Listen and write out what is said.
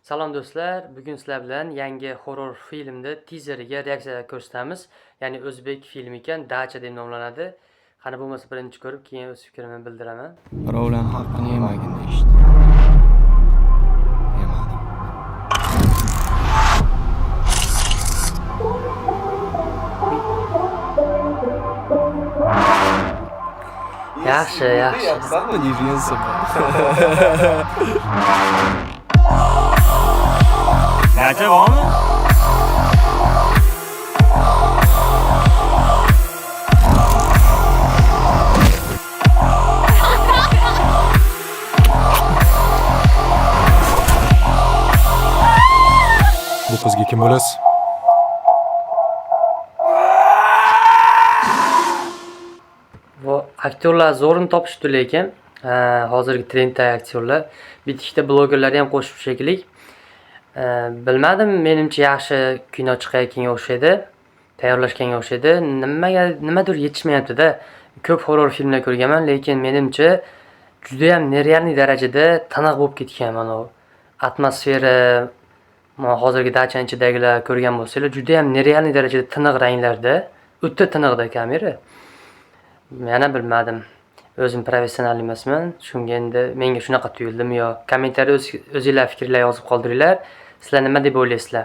Salom do'stlar, bugun sizlar bilan yangi horror filmni tizeriga reaksiya ko'rsatamiz. Ya'ni o'zbek filmi ekan, Dacha deb nomlanadi. Qani bo'lmasa birinchi ko'rib, keyin o'z fikrimni bildiraman. Birovlar haqqini yemagin deyishdi. Yemadim. Yaxshi. Yapsanmi deyishgansan? Dacha bormi? Bu qizga kim bo'lasiz? Bu aktyorlar zo'rini topishdi lekin, hozirgi trenddagi aktyorlar. Bitta blogerlar ham qo'shib shekilli. Bilmadim, menimcha yaxshi kino chiqayotganga o'xshaydi, tayyorlashganga o'xshaydi. Nimadir yetishmayapti-da. Ko'p horror filmlar ko'rganman, lekin menimcha juda ham nerealniy darajada tiniq bo'lib ketgan mana u atmosfera. Mana hozirgi Dachani ichidagilar ko'rgan bo'lsanglar, juda ham nerealniy darajada tiniq ranglarda, o'ta tiniqda kamera. Yana bilmadim. O'zim professional emasman. Shunga endi menga shunaqa tuyuldimi yo? Kommentariyada o'zingizlar fikrlar yozib qoldiringlar. Sizlar nima deb o'ylaysizlar?